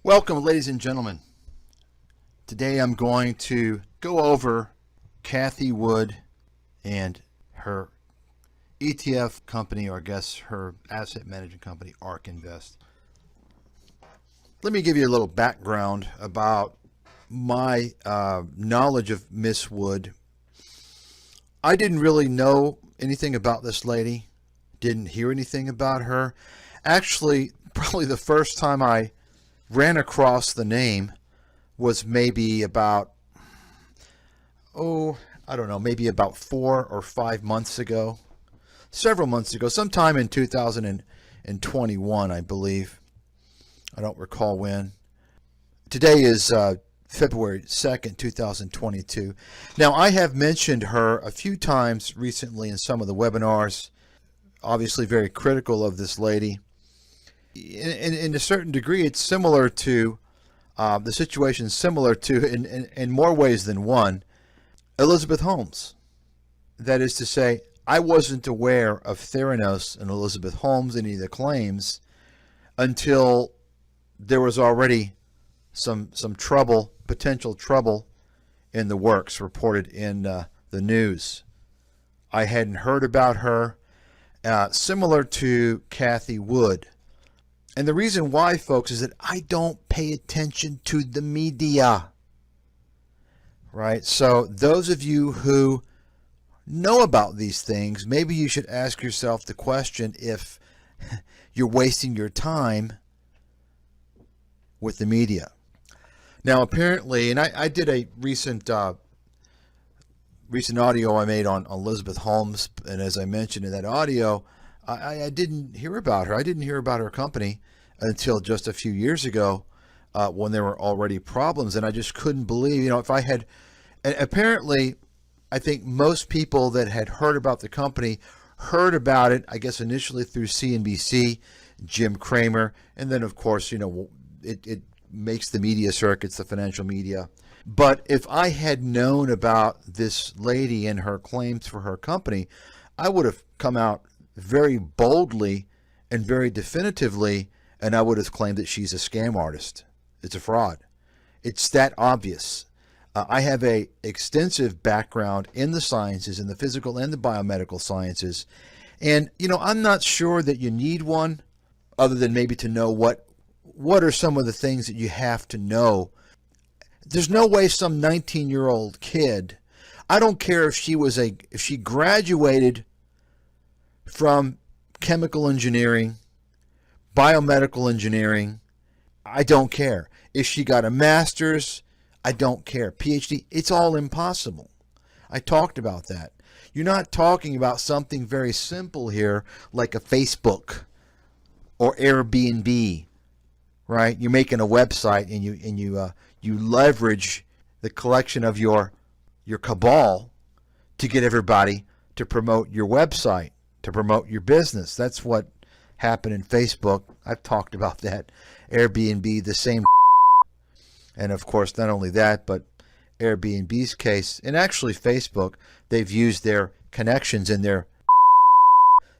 Welcome, ladies and gentlemen. Today I'm going to go over Cathie Wood and her ETF company, or I guess her asset management company, ARK Invest. Let me give you a little background about my knowledge of Miss Wood. I didn't really know anything about this lady, didn't hear anything about her. Actually, probably the first time I ran across the name was maybe about, maybe about 4 or 5 months ago. Several months ago, sometime in 2021, I believe. I don't recall when. Today is February 2nd, 2022. Now, I have mentioned her a few times recently in some of the webinars. Obviously very critical of this lady. In a certain degree, it's similar to, the situation is similar to, in more ways than one, Elizabeth Holmes. That is to say, I wasn't aware of Theranos and Elizabeth Holmes, any of the claims, until there was already some trouble, potential trouble in the works reported in the news. I hadn't heard about her, similar to Cathie Wood. And the reason why, folks, is that I don't pay attention to the media, right? So those of you who know about these things, maybe you should ask yourself the question if you're wasting your time with the media. Now, apparently, and I did a recent audio I made on Elizabeth Holmes, and as I mentioned in that audio, I didn't hear about her. I didn't hear about her company until just a few years ago when there were already problems. And I just couldn't believe, if I had, and apparently, I think most people that had heard about the company heard about it, I guess, initially through CNBC, Jim Cramer, and then, of course, it makes the media circuits, the financial media. But if I had known about this lady and her claims for her company, I would have come out very boldly and very definitively, and I would have claimed that she's a scam artist. It's a fraud. It's that obvious. I have a extensive background in the sciences, in the physical and the biomedical sciences, and I'm not sure that you need one, other than maybe to know what are some of the things that you have to know. There's no way some 19-year-old kid, I don't care if she graduated from chemical engineering, biomedical engineering, I don't care. If she got a master's, I don't care. PhD, it's all impossible. I talked about that. You're not talking about something very simple here like a Facebook or Airbnb, right? You're making a website and you leverage the collection of your cabal to get everybody to promote your website, to promote your business. That's what happened in Facebook. I've talked about that. Airbnb, the same. And of course, not only that, but Airbnb's case, and actually Facebook, they've used their connections in their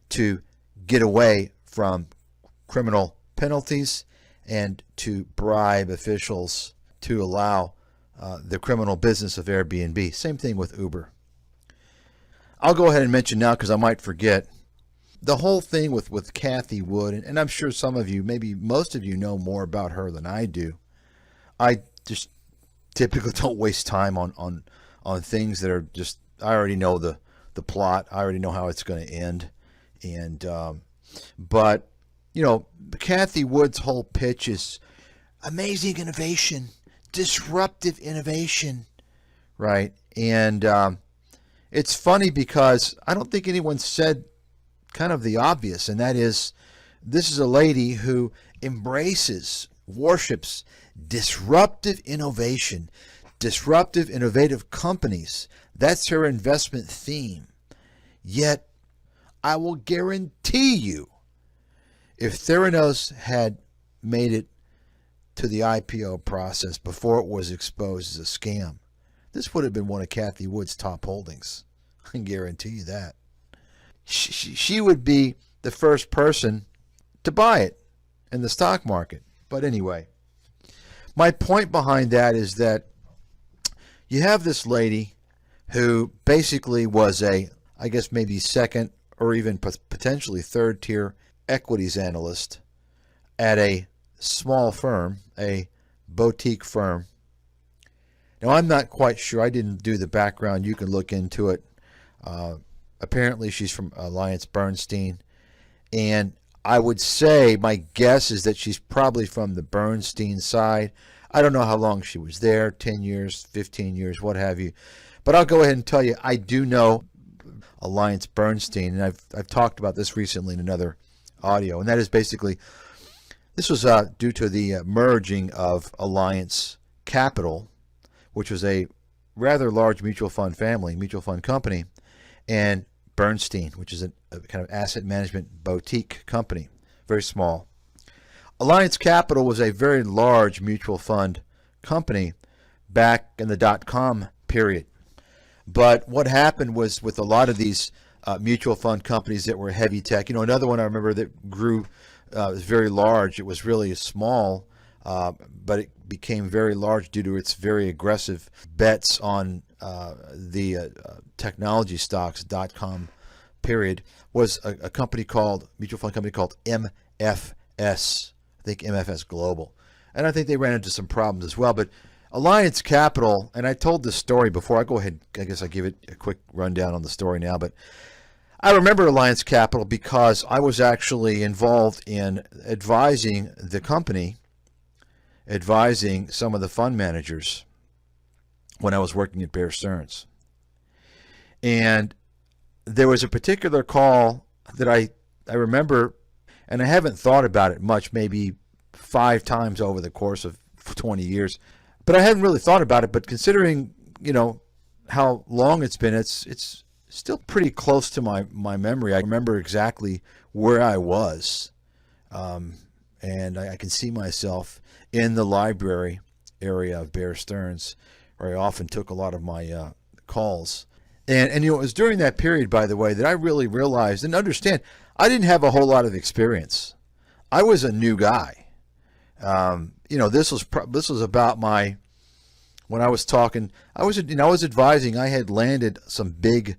to get away from criminal penalties and to bribe officials to allow the criminal business of Airbnb. Same thing with Uber. I'll go ahead and mention now, because I might forget, the whole thing with Cathie Wood, and I'm sure some of you, maybe most of you, know more about her than I do. I just typically don't waste time on things that are just, I already know the plot. I already know how it's going to end. And but Cathie Wood's whole pitch is amazing innovation, disruptive innovation, right? And it's funny because I don't think anyone said kind of the obvious, and that is, this is a lady who embraces, worships disruptive innovation, disruptive, innovative companies. That's her investment theme. Yet, I will guarantee you, if Theranos had made it to the IPO process before it was exposed as a scam, this would have been one of Cathie Wood's top holdings. I can guarantee you that. She would be the first person to buy it in the stock market. But anyway, my point behind that is that you have this lady who basically was I guess maybe second or even potentially third tier equities analyst at a small firm, a boutique firm. Now, I'm not quite sure. I didn't do the background. You can look into it. Apparently, she's from AllianceBernstein. And I would say, my guess is that she's probably from the Bernstein side. I don't know how long she was there, 10 years, 15 years, what have you. But I'll go ahead and tell you, I do know AllianceBernstein, and I've talked about this recently in another audio. And that is basically, this was due to the merging of Alliance Capital, which was a rather large mutual fund company, and Bernstein, which is a kind of asset management boutique company, very small. Alliance Capital was a very large mutual fund company back in the .com period. But what happened was with a lot of these mutual fund companies that were heavy tech, another one I remember that grew was very large. It was really small, but it became very large due to its very aggressive bets on the technology stocks, .com period, was a mutual fund company called MFS. I think MFS Global. And I think they ran into some problems as well. But Alliance Capital, and I told this story before. I go ahead, I guess I give it a quick rundown on the story now. But I remember Alliance Capital because I was actually involved in advising the company, advising some of the fund managers when I was working at Bear Stearns. And there was a particular call that I remember, and I haven't thought about it much, maybe 5 times over the course of 20 years. But I hadn't really thought about it. But considering, how long it's been, it's still pretty close to my memory. I remember exactly where I was. And I can see myself in the library area of Bear Stearns, where I often took a lot of my calls. And it was during that period, by the way, that I really realized and understand I didn't have a whole lot of experience. I was a new guy. This was about when I was talking. I was advising. I had landed some big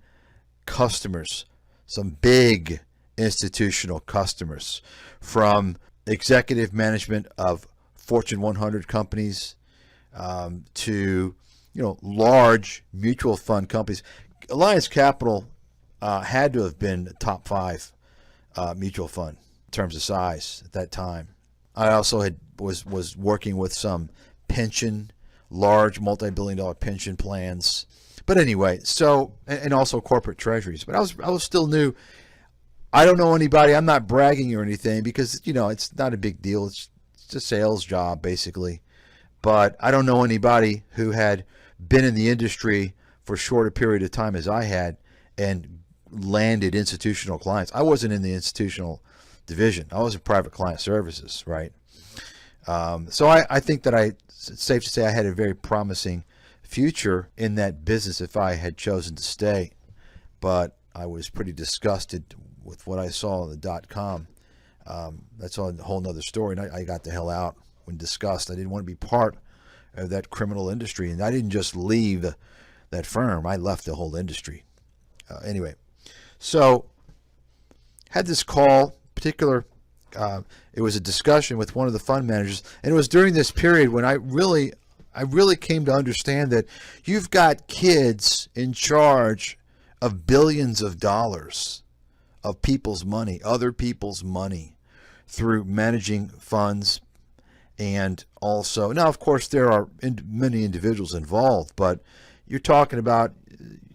customers, some big institutional customers, from executive management of Fortune 100 companies to large mutual fund companies. Alliance Capital had to have been the top 5 mutual fund in terms of size at that time. I also was working with some large multi-billion-dollar pension plans. But anyway, and also corporate treasuries. But I was still new. I don't know anybody. I'm not bragging or anything because it's not a big deal. It's a sales job basically. But I don't know anybody who had been in the industry for as short a period of time as I had and landed institutional clients. I wasn't in the institutional division. I was in private client services, right? So I think that it's safe to say I had a very promising future in that business if I had chosen to stay. But I was pretty disgusted with what I saw in the .com. That's a whole nother story. And I got the hell out when discussed. I didn't want to be part of that criminal industry. And I didn't just leave that firm. I left the whole industry. Anyway, so had this call, it was a discussion with one of the fund managers, and it was during this period when I really came to understand that you've got kids in charge of billions of dollars of people's money, other people's money, through managing funds. And also, now of course there are many individuals involved, but you're talking about,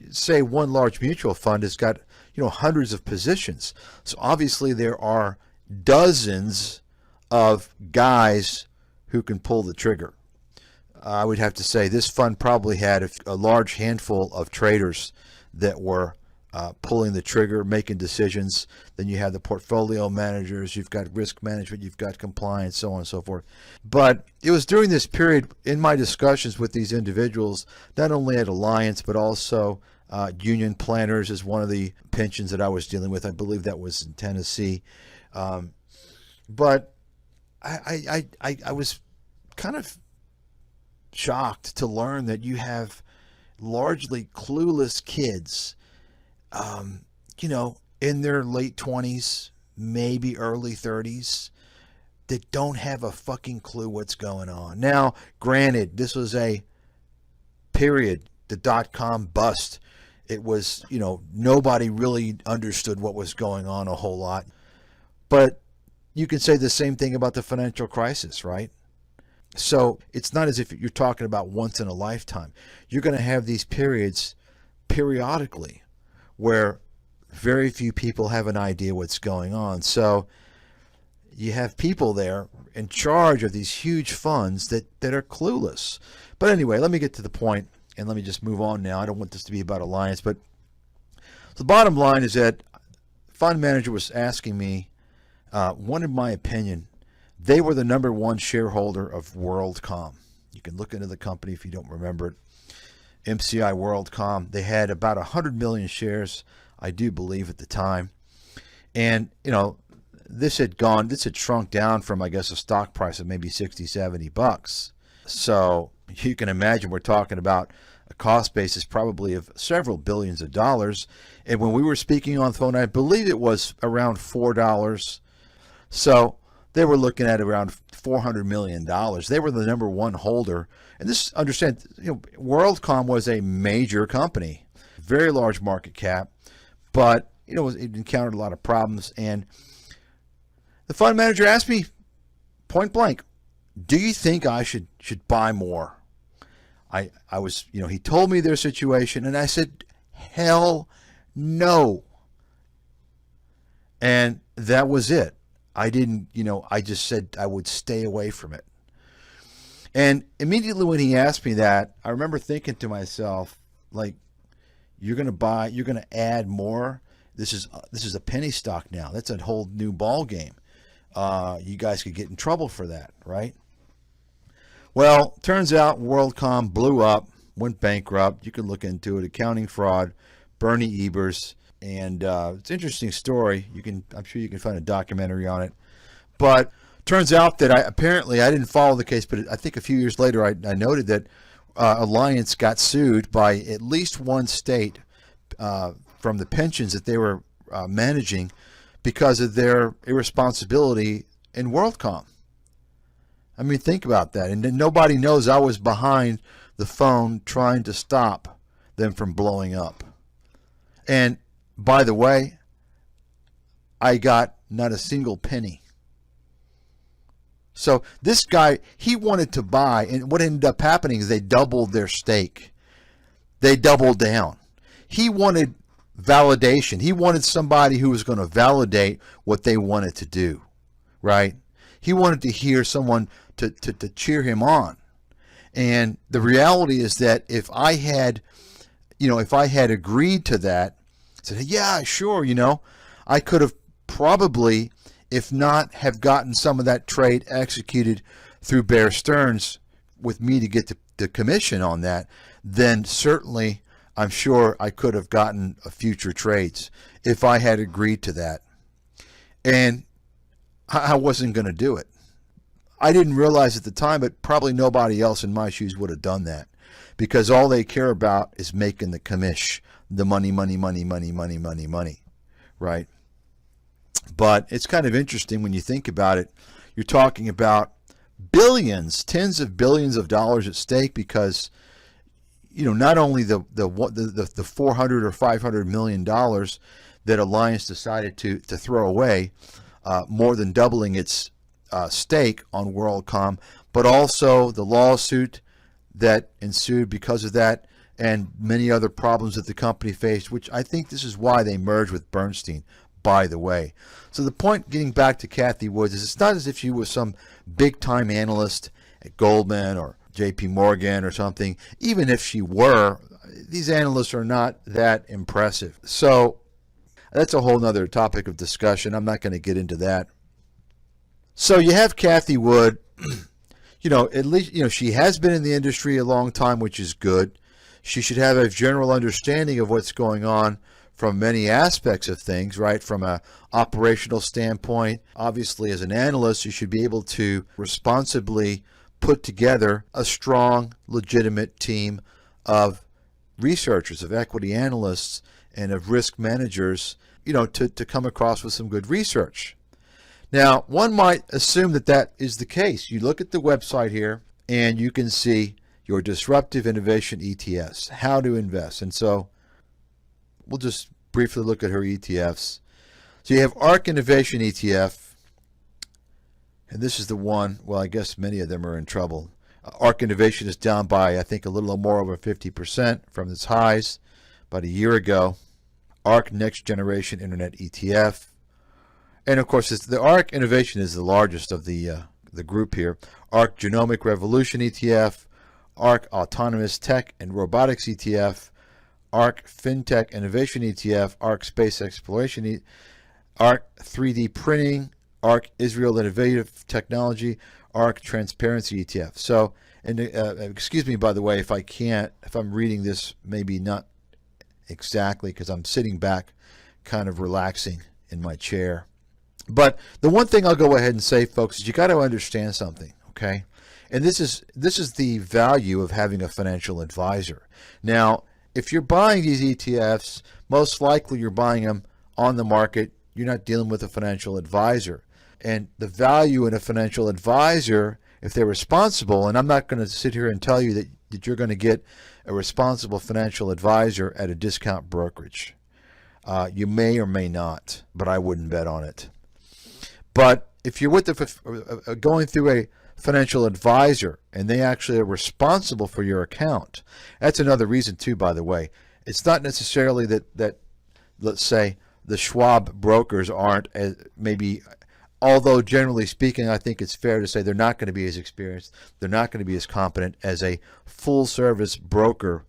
say, one large mutual fund has got hundreds of positions. So obviously there are dozens of guys who can pull the trigger. I would have to say this fund probably had a large handful of traders that were pulling the trigger, making decisions. Then you have the portfolio managers, you've got risk management, you've got compliance, so on and so forth. But it was during this period in my discussions with these individuals, not only at Alliance, but also Union Planners is one of the pensions that I was dealing with. I believe that was in Tennessee. But I was kind of shocked to learn that you have largely clueless kids, in their late 20s, maybe early 30s, that don't have a fucking clue what's going on. Now, granted, this was a period, the dot-com bust. It was, nobody really understood what was going on a whole lot. But you can say the same thing about the financial crisis, right? So it's not as if you're talking about once in a lifetime. You're going to have these periods periodically where very few people have an idea what's going on. So you have people there in charge of these huge funds that are clueless. But anyway, let me get to the point and let me just move on now. I don't want this to be about Alliance, but the bottom line is that fund manager was asking me, wanted my opinion. They were the number one shareholder of WorldCom. You can look into the company if you don't remember it. MCI WorldCom. They had about 100 million shares, I do believe, at the time. And, this had shrunk down from, I guess, a stock price of maybe 60, 70 bucks. So you can imagine we're talking about a cost basis probably of several billions of dollars. And when we were speaking on the phone, I believe it was around $4. So they were looking at around $400 million. They were the number one holder. And this, understand, WorldCom was a major company, very large market cap, but, it encountered a lot of problems. And the fund manager asked me point blank, do you think I should buy more? I was, he told me their situation, and I said, hell no. And that was it. I didn't, I just said I would stay away from it. And immediately when he asked me that, I remember thinking to myself, like, you're going to add more. This is a penny stock now. That's a whole new ball game. You guys could get in trouble for that, right? Well, turns out WorldCom blew up, went bankrupt. You can look into it. Accounting fraud, Bernie Ebers. And it's an interesting story. I'm sure you can find a documentary on it. But turns out that I didn't follow the case, but I think a few years later I noted that Alliance got sued by at least one state from the pensions that they were managing because of their irresponsibility in WorldCom. I mean, think about that. And then nobody knows I was behind the phone trying to stop them from blowing up. And by the way, I got not a single penny. So this guy, he wanted to buy, and what ended up happening is they doubled their stake. They doubled down. He wanted validation. He wanted somebody who was going to validate what they wanted to do, right? He wanted to hear someone to cheer him on. And the reality is that if I had agreed to that, said, yeah, sure, I could have probably, if not have gotten some of that trade executed through Bear Stearns with me to get the commission on that, then certainly I'm sure I could have gotten a future trades if I had agreed to that. And I wasn't going to do it. I didn't realize at the time, but probably nobody else in my shoes would have done that, because all they care about is making the commish, the money, right? But it's kind of interesting when you think about it. You're talking about billions, tens of billions of dollars at stake, because not only the 400 or 500 million dollars that Alliance decided to throw away, more than doubling its stake on WorldCom, but also the lawsuit that ensued because of that, and many other problems that the company faced, which I think this is why they merged with Bernstein, by the way. So the point, getting back to Cathie Wood, is it's not as if she was some big-time analyst at Goldman or JP Morgan or something. Even if she were, these analysts are not that impressive. So that's a whole nother topic of discussion. I'm not going to get into that. So you have Cathie Wood, at least, she has been in the industry a long time, which is good. She should have a general understanding of what's going on from many aspects of things, right? From a operational standpoint, obviously as an analyst, you should be able to responsibly put together a strong, legitimate team of researchers, of equity analysts, and of risk managers, to come across with some good research. Now, one might assume that that is the case. You look at the website here, and you can see your disruptive innovation ETFs, how to invest. And so we'll just briefly look at her ETFs. So you have ARK Innovation ETF, and this is the one, well, I guess many of them are in trouble. ARK Innovation is down by, I think, a little more over 50% from its highs about a year ago. ARK Next Generation Internet ETF. And of course, the ARK Innovation is the largest of the group here. ARK Genomic Revolution ETF, ARK Autonomous Tech and Robotics ETF, ARK FinTech Innovation ETF, ARK Space Exploration, ARK 3D Printing, ARK Israel Innovative Technology, ARK Transparency ETF. So, and excuse me, by the way, if I'm reading this maybe not exactly, because I'm sitting back kind of relaxing in my chair. But the one thing I'll go ahead and say, folks, is you got to understand something, okay? And this is the value of having a financial advisor. Now, if you're buying these ETFs, most likely you're buying them on the market. You're not dealing with a financial advisor. And the value in a financial advisor, if they're responsible, and I'm not going to sit here and tell you that you're going to get a responsible financial advisor at a discount brokerage. You may or may not, but I wouldn't bet on it. But if you're with going through a financial advisor and they actually are responsible for your account, that's another reason too, by the way. It's not necessarily that let's say, the Schwab brokers aren't maybe, although generally speaking, I think it's fair to say they're not going to be as experienced, they're not going to be as competent as a full-service broker.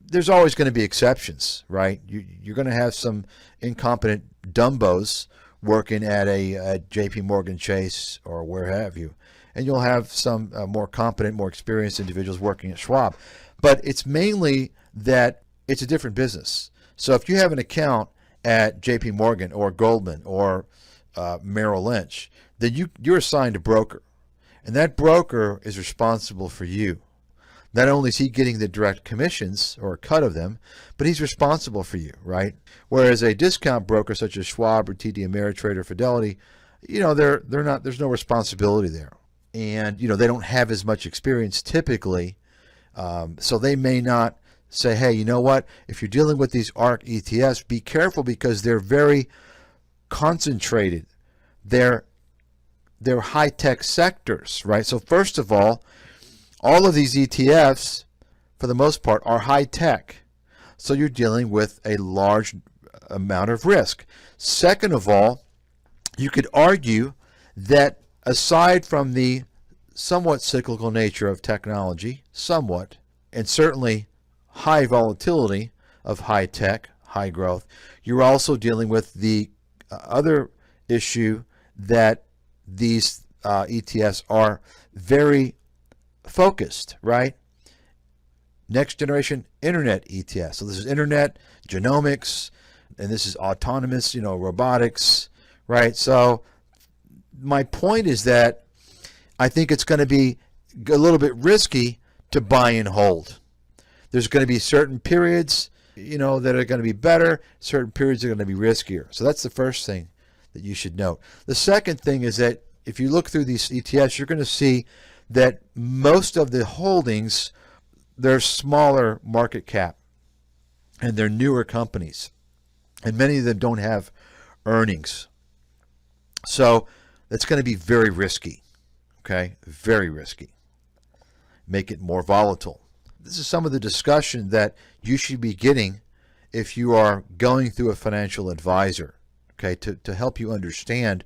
There's always going to be exceptions, right? You're going to have some incompetent dumbos working at a JP Morgan Chase or where have you. And you'll have some more competent, more experienced individuals working at Schwab. But it's mainly that it's a different business. So if you have an account at JP Morgan or Goldman or Merrill Lynch, then you're assigned a broker. And that broker is responsible for you. Not only is he getting the direct commissions or a cut of them, but he's responsible for you, right? Whereas a discount broker such as Schwab or TD Ameritrade or Fidelity, they're not. There's no responsibility there, and they don't have as much experience typically, so they may not say, hey, you know what? If you're dealing with these ARK ETFs, be careful because they're very concentrated. They're high-tech sectors, right? So first of all of these ETFs, for the most part, are high-tech. So you're dealing with a large amount of risk. Second of all, you could argue that aside from the somewhat cyclical nature of technology, somewhat, and certainly high volatility of high-tech, high growth, you're also dealing with the other issue that these ETFs are very focused, right? Next generation internet ETF. So this is internet, genomics, and this is autonomous, robotics, right? So my point is that I think it's going to be a little bit risky to buy and hold. There's going to be certain periods, that are going to be better, certain periods are going to be riskier. So that's the first thing that you should note. The second thing is that if you look through these ETFs, you're going to see that most of the holdings, they're smaller market cap and they're newer companies, and many of them don't have earnings. So that's going to be very risky, okay? Very risky. Make it more volatile. This is some of the discussion that you should be getting if you are going through a financial advisor, okay, to help you understand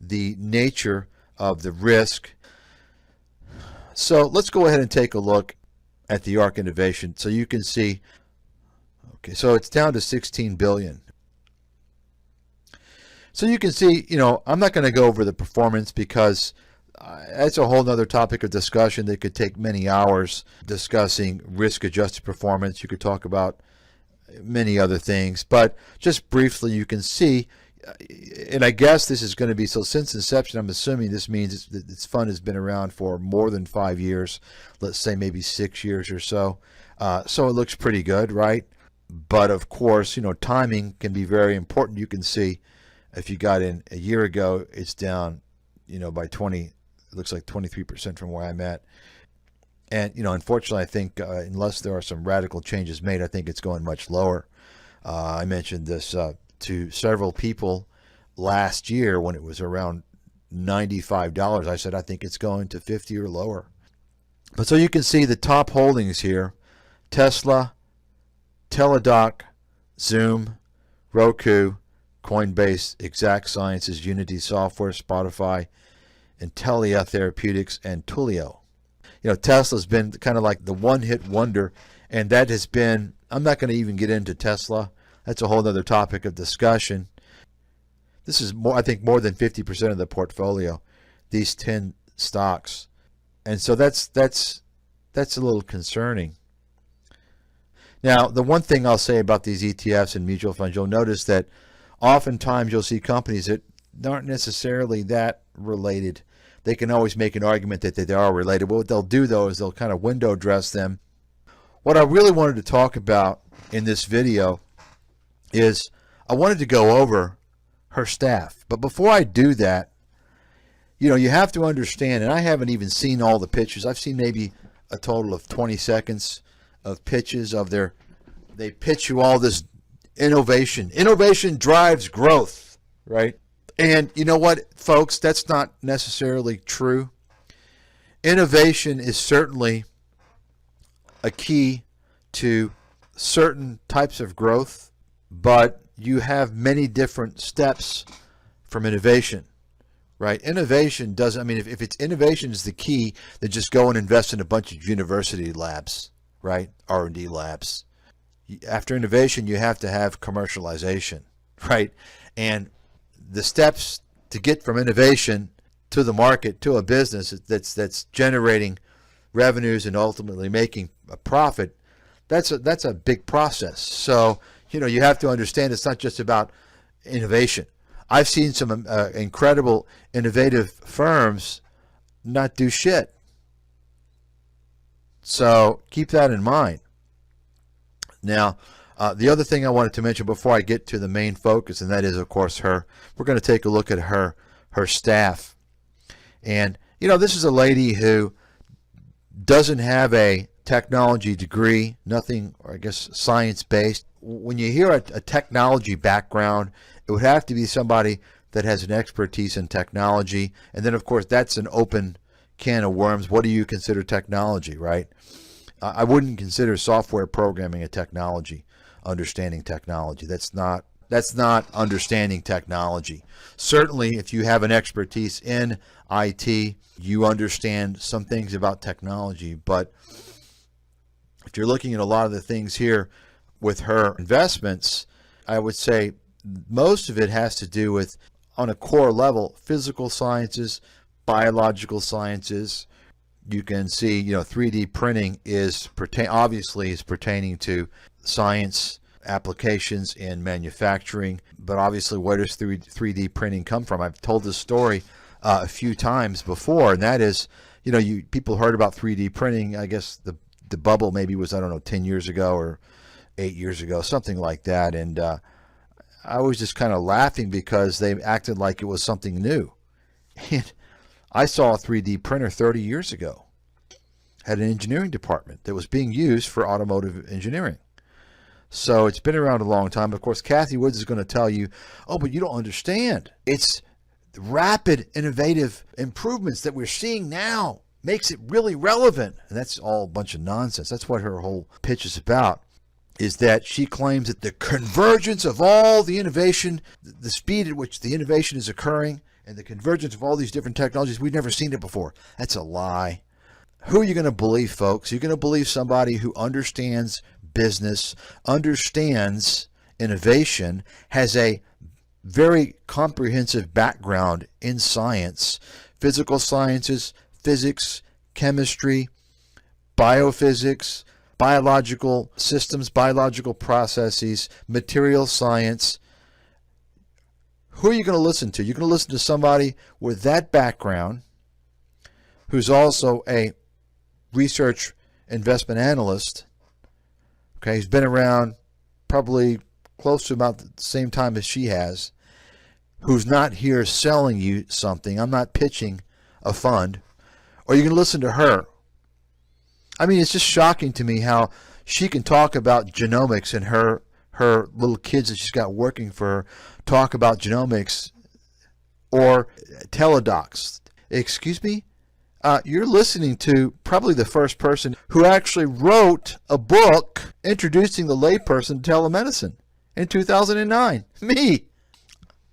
the nature of the risk. So let's go ahead and take a look at the ARK Innovation so you can see. Okay, so it's down to 16 billion. So you can see, I'm not going to go over the performance because that's a whole nother topic of discussion that could take many hours discussing risk-adjusted performance. You could talk about many other things, but just briefly, you can see and I guess this is going to be, so since inception, I'm assuming this means this fund has been around for more than 5 years, let's say maybe 6 years or so. So it looks pretty good, right? But of course, timing can be very important. You can see if you got in a year ago, it's down, by 20, it looks like 23% from where I'm at. And, unfortunately, I think unless there are some radical changes made, I think it's going much lower. I mentioned this to several people last year when it was around $95. I said, I think it's going to 50 or lower. But so you can see the top holdings here: Tesla, Teladoc, Zoom, Roku, Coinbase, Exact Sciences, Unity Software, Spotify, Intellia Therapeutics, and Twilio. Tesla's been kind of like the one-hit wonder, and that has been, I'm not going to even get into Tesla. That's a whole other topic of discussion. This is more, I think, more than 50% of the portfolio, these 10 stocks. And so that's a little concerning. Now, the one thing I'll say about these ETFs and mutual funds, you'll notice that oftentimes you'll see companies that aren't necessarily that related. They can always make an argument that they are related. What they'll do, though, is they'll kind of window dress them. What I really wanted to talk about in this video is I wanted to go over her staff. But before I do that, you have to understand, and I haven't even seen all the pitches. I've seen maybe a total of 20 seconds of pitches of they pitch you all this innovation. Innovation drives growth, right? And you know what, folks, that's not necessarily true. Innovation is certainly a key to certain types of growth, but you have many different steps from innovation, right? Innovation doesn't, if it's innovation is the key, then just go and invest in a bunch of university labs, right? R&D labs. After innovation, you have to have commercialization, right? And the steps to get from innovation to the market, to a business that's generating revenues and ultimately making a profit, that's a big process. So, you have to understand it's not just about innovation. I've seen some incredible innovative firms not do shit. So keep that in mind. Now, the other thing I wanted to mention before I get to the main focus, and that is, of course, we're going to take a look at her staff. And, this is a lady who doesn't have a technology degree, nothing, or I guess, science-based. When you hear a technology background, it would have to be somebody that has an expertise in technology. And then, of course, that's an open can of worms. What do you consider technology, right? I wouldn't consider software programming a technology, understanding technology. That's not understanding technology. Certainly, if you have an expertise in IT, you understand some things about technology. But if you're looking at a lot of the things here with her investments, I would say most of it has to do with, on a core level, physical sciences, biological sciences. You can see, 3D printing is pertaining to science applications in manufacturing. But obviously, where does 3D printing come from? I've told this story a few times before, and that is, people heard about 3D printing. I guess the bubble maybe was, 10 years ago or 8 years ago, something like that. And I was just kind of laughing because they acted like it was something new. And I saw a 3D printer 30 years ago. Had an engineering department that was being used for automotive engineering. So it's been around a long time. Of course, Cathie Wood is going to tell you, oh, but you don't understand. It's rapid, innovative improvements that we're seeing now makes it really relevant. And that's all a bunch of nonsense. That's what her whole pitch is about, is that she claims that the convergence of all the innovation, the speed at which the innovation is occurring, and the convergence of all these different technologies, we've never seen it before. That's a lie. Who are you going to believe, folks? You're going to believe somebody who understands business, understands innovation, has a very comprehensive background in science, physical sciences, physics, chemistry, biophysics, biological systems, biological processes, material science, who are you going to listen to? You're going to listen to somebody with that background who's also a research investment analyst. Okay, he's been around probably close to about the same time as she has, who's not here selling you something. I'm not pitching a fund. Or you're going to listen to her. I mean, it's just shocking to me how she can talk about genomics, and her little kids that she's got working for her talk about genomics, or teledocs. Excuse me? You're listening to probably the first person who actually wrote a book introducing the layperson to telemedicine in 2009. Me.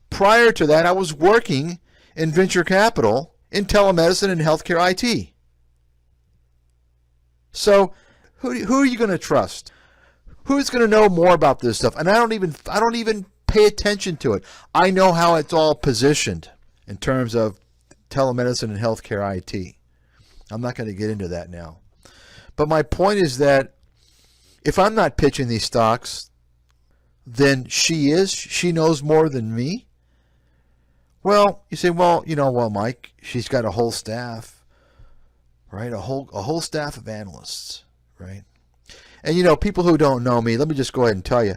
Prior to that, I was working in venture capital in telemedicine and healthcare IT. So who are you going to trust? Who's going to know more about this stuff? And I don't even pay attention to it. I know how it's all positioned in terms of telemedicine and healthcare IT. I'm not going to get into that now. But my point is that if I'm not pitching these stocks, then she is. She knows more than me. Well, you say, well, Mike, she's got a whole staff, right? A whole staff of analysts, right? And, people who don't know me, let me just go ahead and tell you,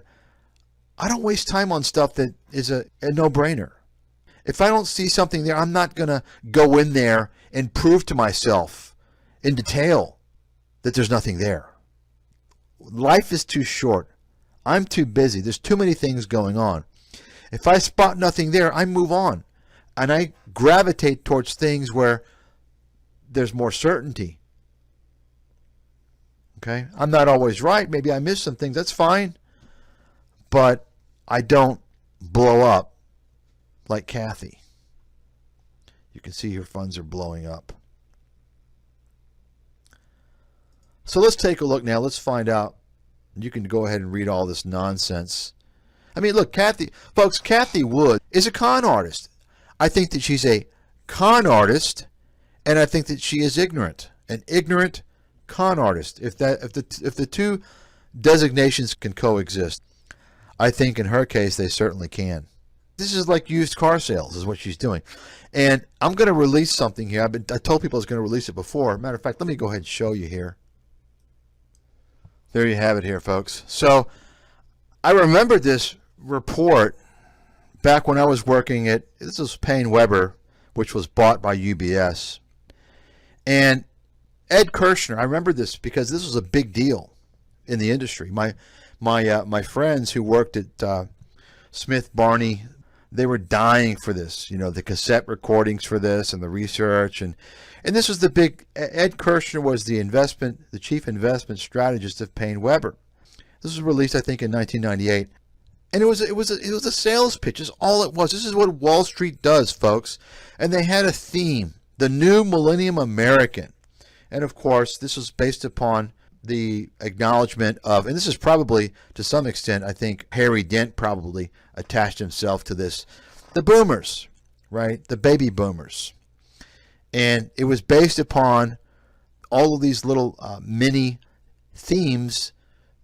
I don't waste time on stuff that is a no-brainer. If I don't see something there, I'm not going to go in there and prove to myself in detail that there's nothing there. Life is too short. I'm too busy. There's too many things going on. If I spot nothing there, I move on. And I gravitate towards things where there's more certainty. Okay? I'm not always right. Maybe I miss some things. That's fine. But I don't blow up like Cathie. You can see her funds are blowing up. So let's take a look now. Let's find out. You can go ahead and read all this nonsense. I mean, look, Cathie Wood is a con artist. I think that she's a con artist, and I think that she is ignorant, an ignorant con artist. If the two designations can coexist, I think in her case they certainly can. This is like used car sales, is what she's doing. And I'm going to release something here. I told people I was going to release it before. Matter of fact, let me go ahead and show you here. There you have it here, folks. So I remember this report back when I was working at, this was Payne Weber, which was bought by UBS. And Ed Kirshner, I remember this because this was a big deal in the industry. My friends who worked at Smith Barney, they were dying for this, the cassette recordings for this and the research. And this was the big, Ed Kirshner was the chief investment strategist of Payne Weber. This was released, I think, in 1998. And it was a sales pitch. Is all it was. This is what Wall Street does, folks. And they had a theme, the New Millennium American. And of course, this was based upon the acknowledgement of, and this is probably to some extent, I think Harry Dent probably attached himself to this, the boomers, right? The baby boomers. And it was based upon all of these little mini themes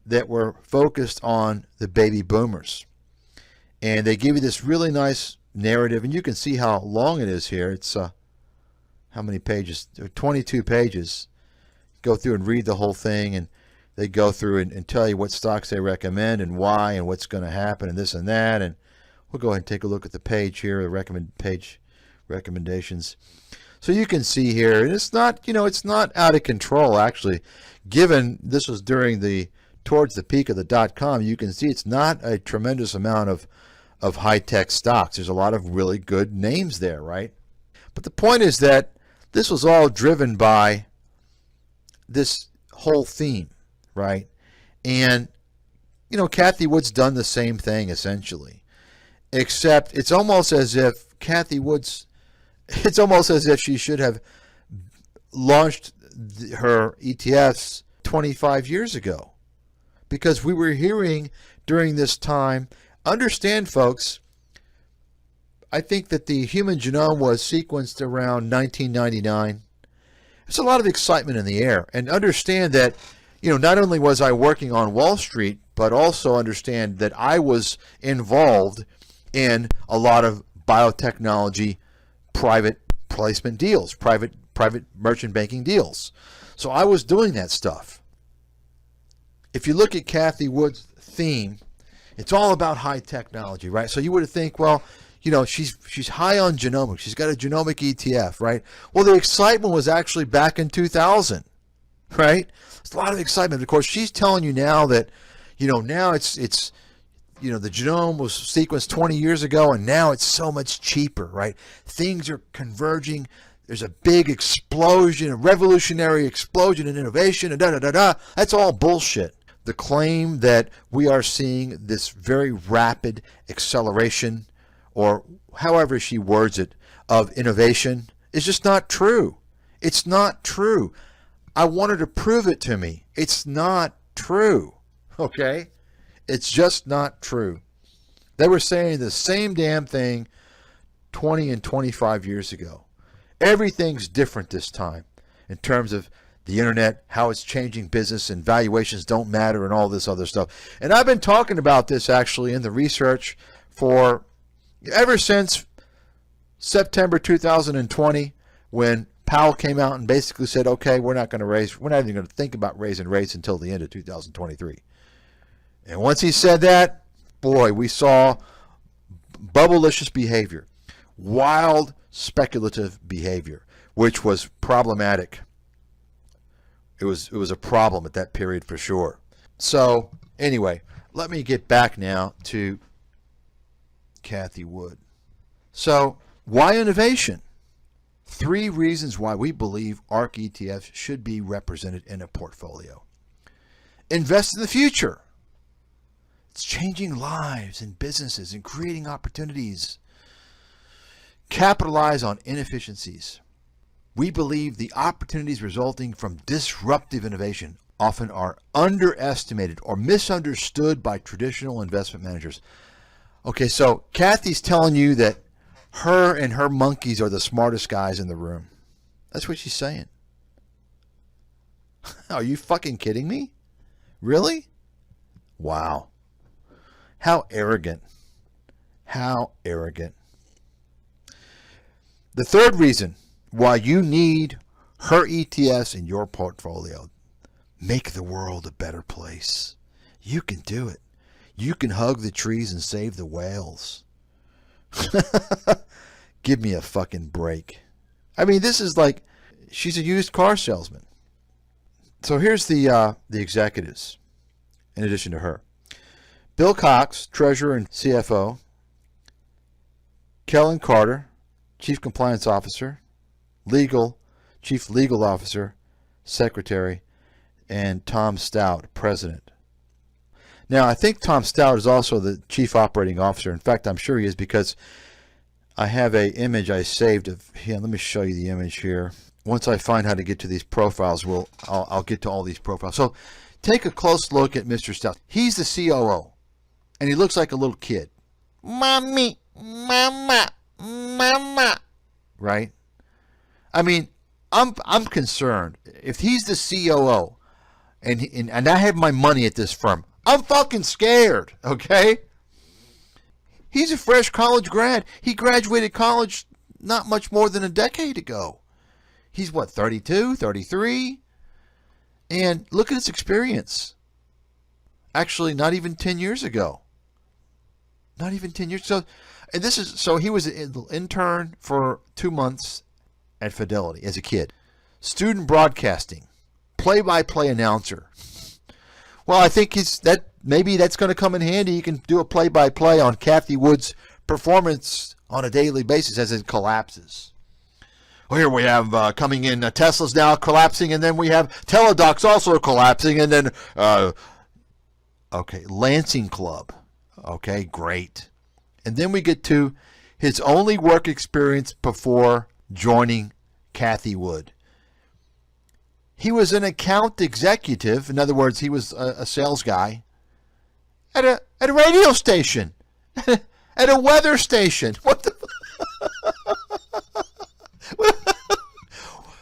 that were focused on the baby boomers. And they give you this really nice narrative, and you can see how long it is here. It's how many pages? 22 pages. Go through and read the whole thing, and they go through and tell you what stocks they recommend and why and what's going to happen and this and that. And we'll go ahead and take a look at the page here, the page recommendations. So you can see here, and it's not, it's not out of control actually. Given this was towards the peak of the .com, you can see it's not a tremendous amount of high-tech stocks. There's a lot of really good names there, right? But the point is that this was all driven by this whole theme, right? And, Cathie Wood's done the same thing essentially, except it's almost as if it's almost as if she should have launched her ETFs 25 years ago. Because we were hearing during this time, understand folks, I think that the human genome was sequenced around 1999. There's a lot of excitement in the air. And understand that, not only was I working on Wall Street, but also understand that I was involved in a lot of biotechnology private placement deals, private merchant banking deals. So I was doing that stuff. If you look at Cathie Wood's theme, it's all about high technology, right? So you would think, well, she's high on genomics. She's got a genomic ETF, right? Well, the excitement was actually back in 2000, right? There's a lot of excitement. Of course, she's telling you now that, now it's the genome was sequenced 20 years ago, and now it's so much cheaper, right? Things are converging. There's a big explosion, a revolutionary explosion in innovation, and da-da-da-da. That's all bullshit. The claim that we are seeing this very rapid acceleration, or however she words it, of innovation is just not true. It's not true. I want her to prove it to me. It's not true. Okay? It's just not true. They were saying the same damn thing 20 and 25 years ago. Everything's different this time in terms of the internet, how it's changing business, and valuations don't matter, and all this other stuff. And I've been talking about this actually in the research for ever since September 2020, when Powell came out and basically said, okay, we're not even going to think about raising rates until the end of 2023. And once he said that, boy, we saw bubblicious behavior, wild speculative behavior, which was problematic. It was a problem at that period for sure. So anyway, let me get back now to Cathie Wood. So why innovation? 3 reasons why we believe ARK ETFs should be represented in a portfolio. Invest in the future. It's changing lives and businesses and creating opportunities. Capitalize on inefficiencies. We believe the opportunities resulting from disruptive innovation often are underestimated or misunderstood by traditional investment managers. Okay, so Cathie's telling you that her and her monkeys are the smartest guys in the room. That's what she's saying. Are you fucking kidding me? Really? Wow. How arrogant. How arrogant. The third reason why you need her ETFs in your portfolio: make the world a better place. You can do it. You can hug the trees and save the whales. Give me a fucking break. I mean, this is like she's a used car salesman. So here's the executives in addition to her. Bill Cox, Treasurer and CFO. Kellen Carter, Chief Compliance Officer. Chief Legal Officer, Secretary, and Tom Stout, President. Now, I think Tom Stout is also the Chief Operating Officer. In fact, I'm sure he is, because I have an image I saved of him. Let me show you the image here. Once I find how to get to these profiles, I'll get to all these profiles. So take a close look at Mr. Stout. He's the COO, and he looks like a little kid. Mommy, mama, mama. Right? I mean, I'm concerned. If he's the COO and I have my money at this firm, I'm fucking scared, okay? He's a fresh college grad. He graduated college not much more than a decade ago. He's what, 32, 33? And look at his experience. Actually, not even 10 years ago. Not even 10 years. So he was an intern for 2 months at Fidelity as a kid. Student broadcasting, play-by-play announcer. Well, I think maybe that's going to come in handy. You can do a play-by-play on Cathie Wood's performance on a daily basis as it collapses. Well, here we have coming in Tesla's now collapsing, and then we have Teladoc's also collapsing, and then Lansing Club. Okay, great. And then we get to his only work experience before joining Cathie Wood. He was an account executive. In other words, he was a sales guy at a radio station, at a weather station. What the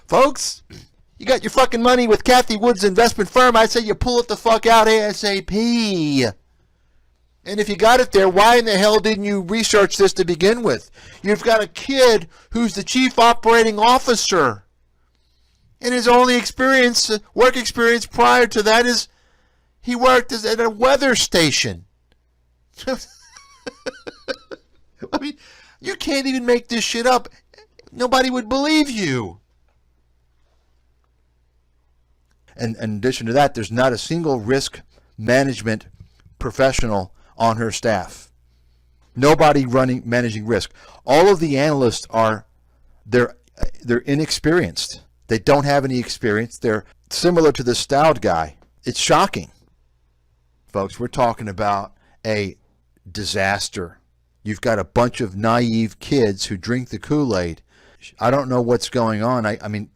folks? You got your fucking money with Cathie Wood's investment firm. I say you pull it the fuck out ASAP. And if you got it there, why in the hell didn't you research this to begin with? You've got a kid who's the chief operating officer. And his only experience, work experience prior to that is he worked at a weather station. I mean, you can't even make this shit up. Nobody would believe you. And in addition to that, there's not a single risk management professional on her staff. Nobody managing risk. All of the analysts they're inexperienced. They don't have any experience. They're similar to the Stout guy. It's shocking. Folks, we're talking about a disaster. You've got a bunch of naive kids who drink the Kool-Aid. I don't know what's going on. I mean,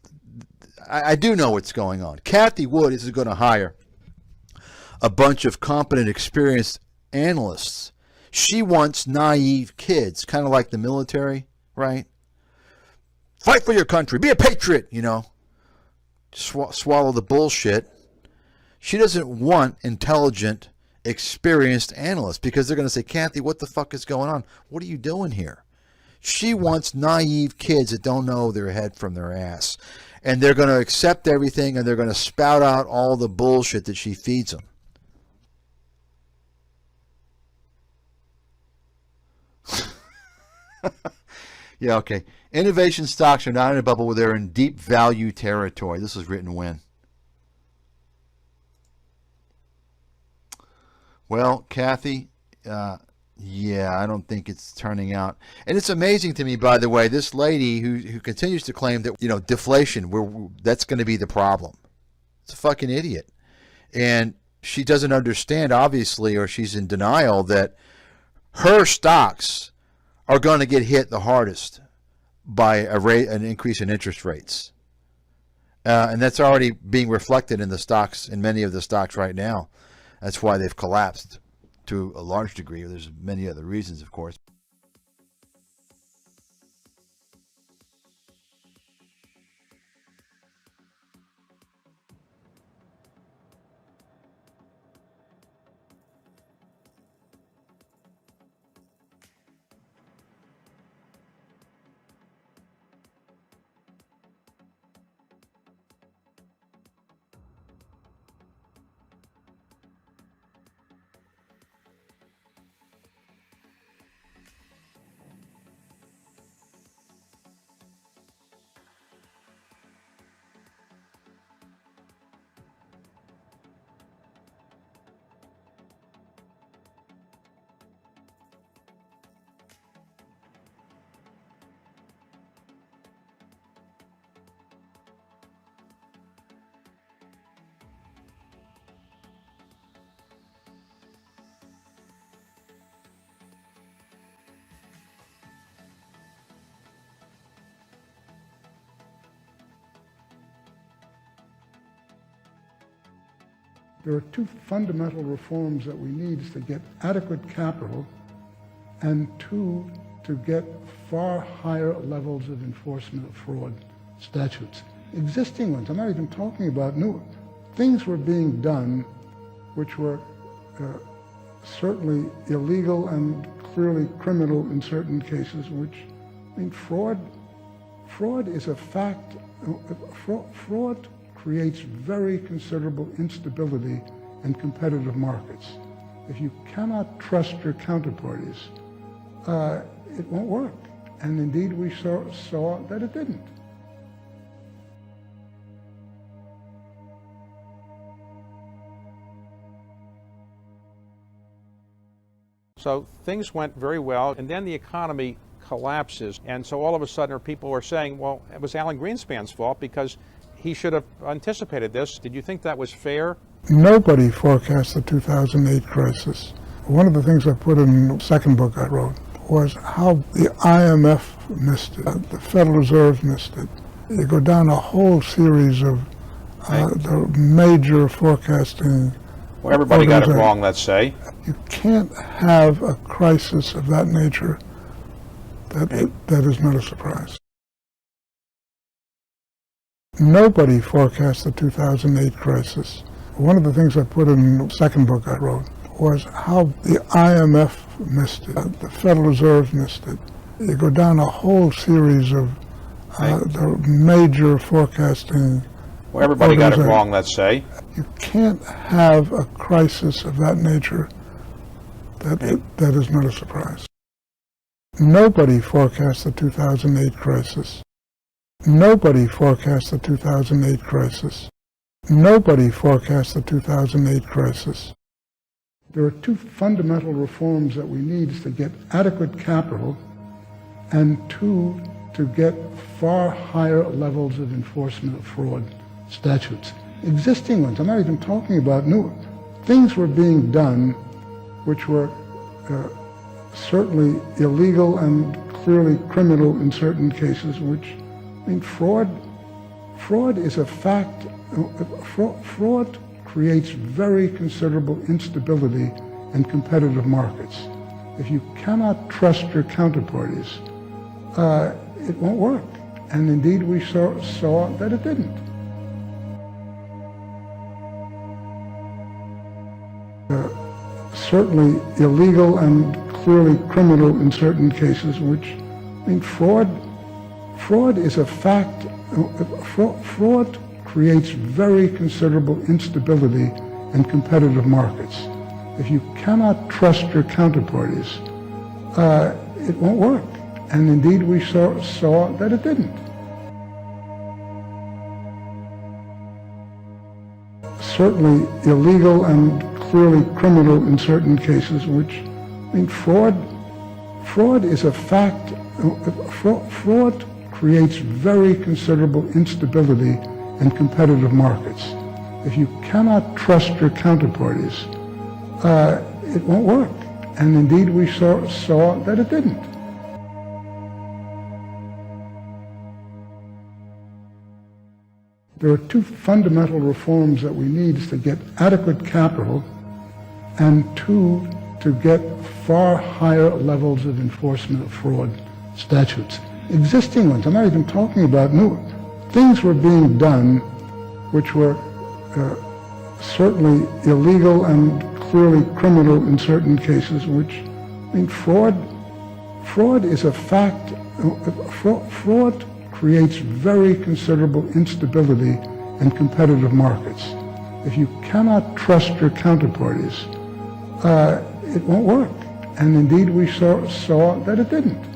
I do know what's going on. Cathie Wood is going to hire a bunch of competent, experienced analysts. She wants naive kids, kind of like the military, right? Fight for your country. Be a patriot, you know. Swallow the bullshit. She doesn't want intelligent, experienced analysts because they're going to say, Cathie, what the fuck is going on? What are you doing here? She wants naive kids that don't know their head from their ass. And they're going to accept everything and they're going to spout out all the bullshit that she feeds them. Yeah, okay. Innovation stocks are not in a bubble where they're in deep value territory. This was written when? Well, Cathie, yeah, I don't think it's turning out. And it's amazing to me, by the way, this lady who continues to claim that, you know, deflation, that's going to be the problem. It's a fucking idiot. And she doesn't understand, obviously, or she's in denial that her stocks are going to get hit the hardest by an increase in interest rates. And that's already being reflected in the stocks, in many of the stocks right now. That's why they've collapsed to a large degree. There's many other reasons, of course. There are two fundamental reforms that we need is to get adequate capital and two, to get far higher levels of enforcement of fraud statutes. Existing ones, I'm not even talking about new things were being done which were certainly illegal and clearly criminal in certain cases, which, I mean, fraud is a fact. Fraud creates very considerable instability in competitive markets. If you cannot trust your counterparties, it won't work. And indeed, we saw that it didn't. So things went very well, and then the economy collapses. And so all of a sudden people are saying, well, it was Alan Greenspan's fault because he should have anticipated this. Did you think that was fair? Nobody forecast the 2008 crisis. One of the things I put in the second book I wrote was how the IMF missed it, the Federal Reserve missed it. You go down a whole series of the major forecasting. Well, everybody got it wrong, let's say. You can't have a crisis of that nature that is not a surprise. Nobody forecast the 2008 crisis. One of the things I put in the second book I wrote was how the IMF missed it, the Federal Reserve missed it. You go down a whole series of the major forecasting. Well, everybody got it organizations. wrong, let's say. You can't have a crisis of that nature that is not a surprise. Nobody forecast the 2008 crisis. Nobody forecast the 2008 crisis. Nobody forecast the 2008 crisis. There are two fundamental reforms that we need to get adequate capital and two, to get far higher levels of enforcement of fraud statutes. Existing ones, I'm not even talking about new. Things were being done which were certainly illegal and clearly criminal in certain cases, which, I mean, fraud is a fact. Fraud creates very considerable instability in competitive markets. If you cannot trust your counterparties, it won't work. And indeed, we saw that it didn't. Certainly illegal and clearly criminal in certain cases, which, I mean, fraud is a fact. Fraud creates very considerable instability in competitive markets. If you cannot trust your counterparties, it won't work. And indeed, we saw that it didn't. Certainly illegal and clearly criminal in certain cases, which, I mean, fraud is a fact. Fraud creates very considerable instability in competitive markets. If you cannot trust your counterparties, it won't work. And indeed, we saw that it didn't. There are two fundamental reforms that we need to get adequate capital and two, to get far higher levels of enforcement of fraud statutes. Existing ones, I'm not even talking about new. Things were being done which were certainly illegal and clearly criminal in certain cases, which, I mean, fraud is a fact. Fraud creates very considerable instability in competitive markets. If you cannot trust your counterparties, it won't work. And indeed, we saw that it didn't.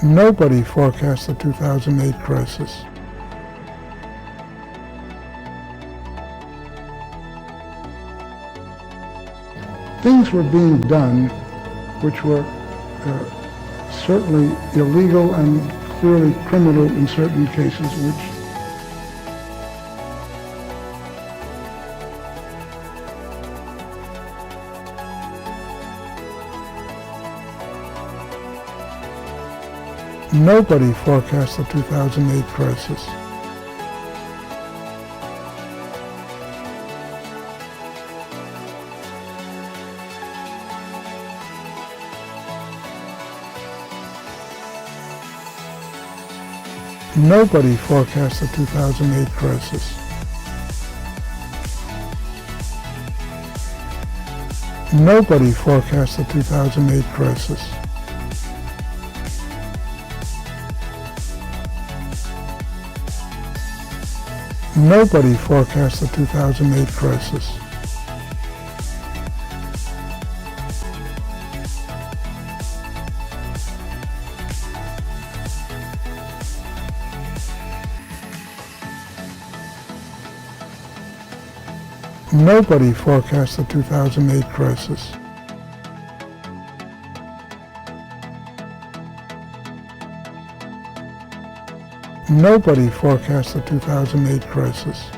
Nobody forecast the 2008 crisis. Things were being done which were certainly illegal and clearly criminal in certain cases, which nobody forecast the 2008 crisis. Nobody forecast the 2008 crisis. Nobody forecast the 2008 crisis. Nobody forecast the 2008 crisis. Nobody forecast the 2008 crisis. Nobody forecast the 2008 crisis.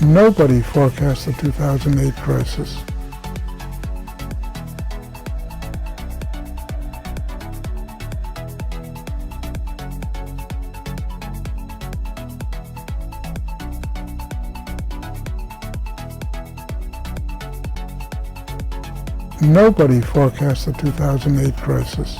Nobody forecast the 2008 crisis. Nobody forecast the 2008 crisis.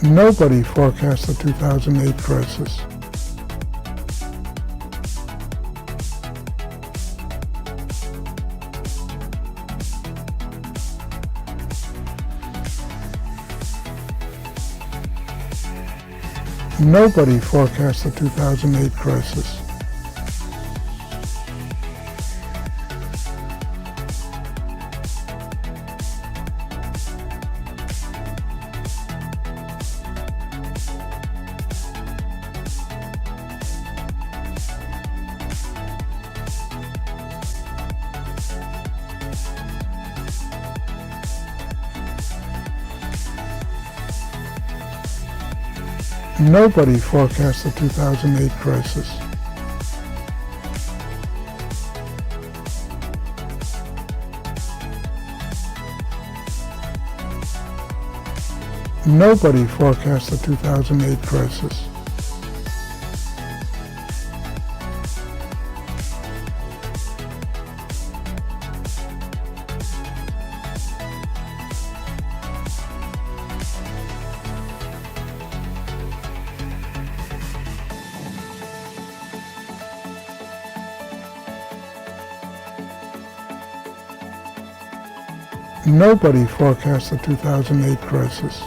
Nobody forecast the 2008 crisis. Nobody forecast the 2008 crisis. Nobody forecast the 2008 crisis. Nobody forecast the 2008 crisis. Nobody forecast the 2008 crisis.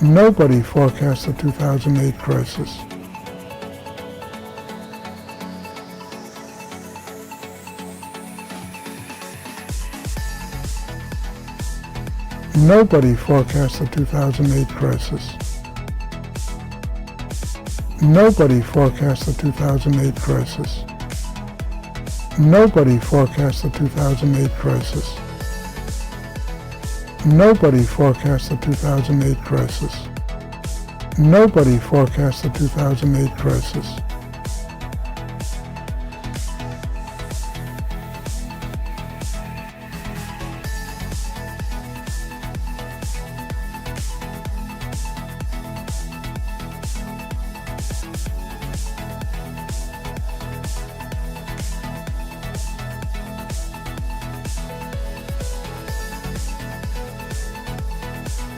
Nobody forecast the 2008 crisis. Nobody forecast the 2008 crisis. Nobody forecast the 2008 crisis. Nobody forecast the 2008 crisis. Nobody forecast the 2008 crisis. Nobody forecast the 2008 crisis.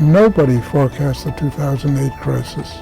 Nobody forecast the 2008 crisis.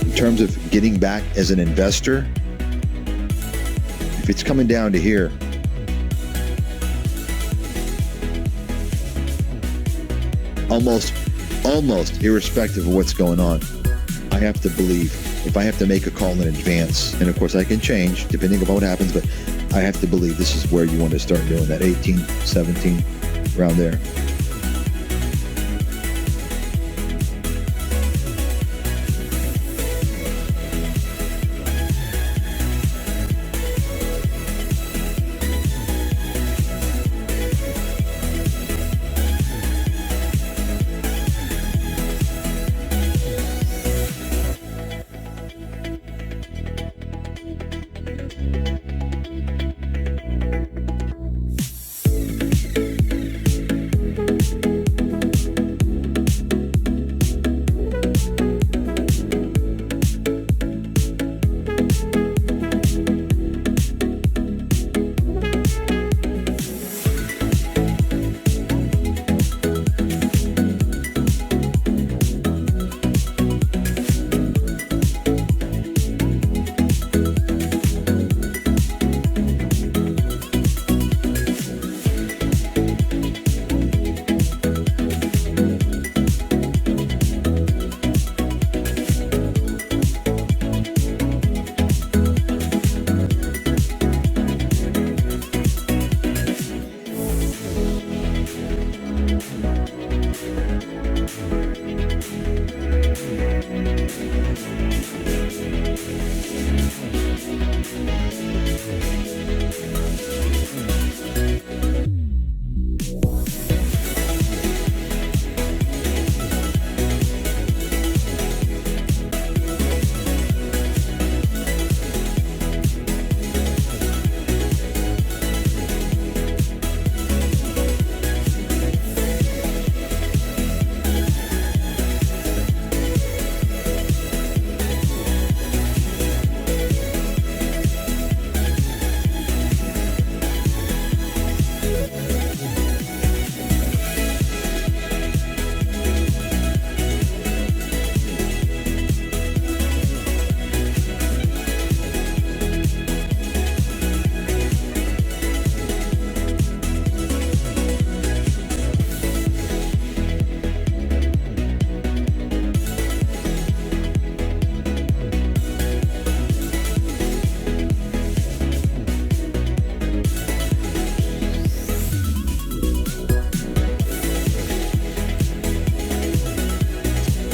In terms of getting back as an investor, if it's coming down to here, almost irrespective of what's going on, I have to believe, if I have to make a call in advance, and of course I can change depending on what happens, but I have to believe this is where you want to start doing that 18, 17, around there.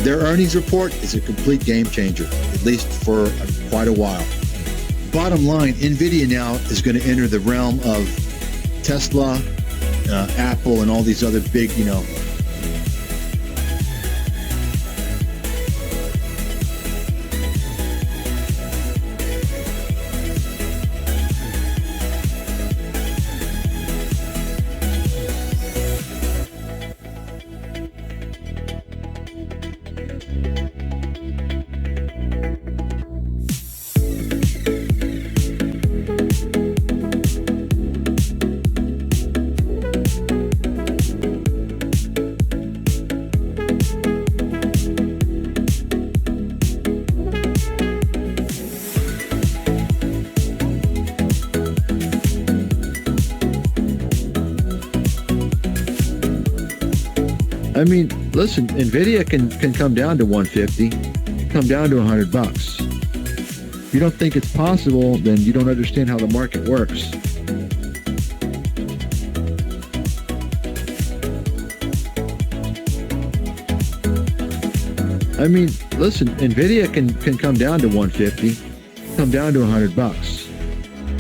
Their earnings report is a complete game changer, at least for quite a while. Bottom line, NVIDIA now is going to enter the realm of Tesla, Apple, and all these other big, I mean, listen, NVIDIA can come down to 150, come down to $100. If you don't think it's possible, then you don't understand how the market works. I mean, listen, NVIDIA can come down to 150, come down to $100.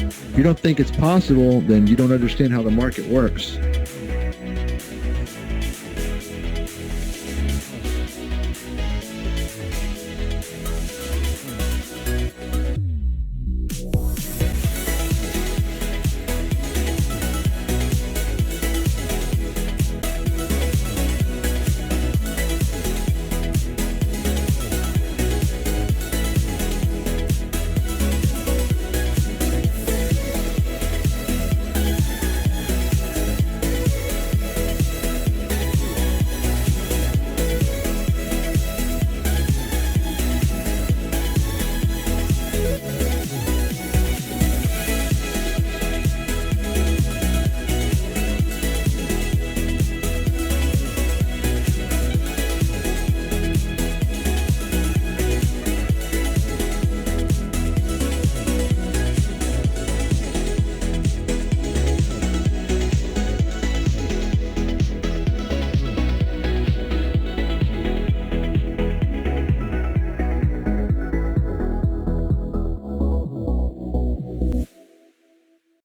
If you don't think it's possible, then you don't understand how the market works.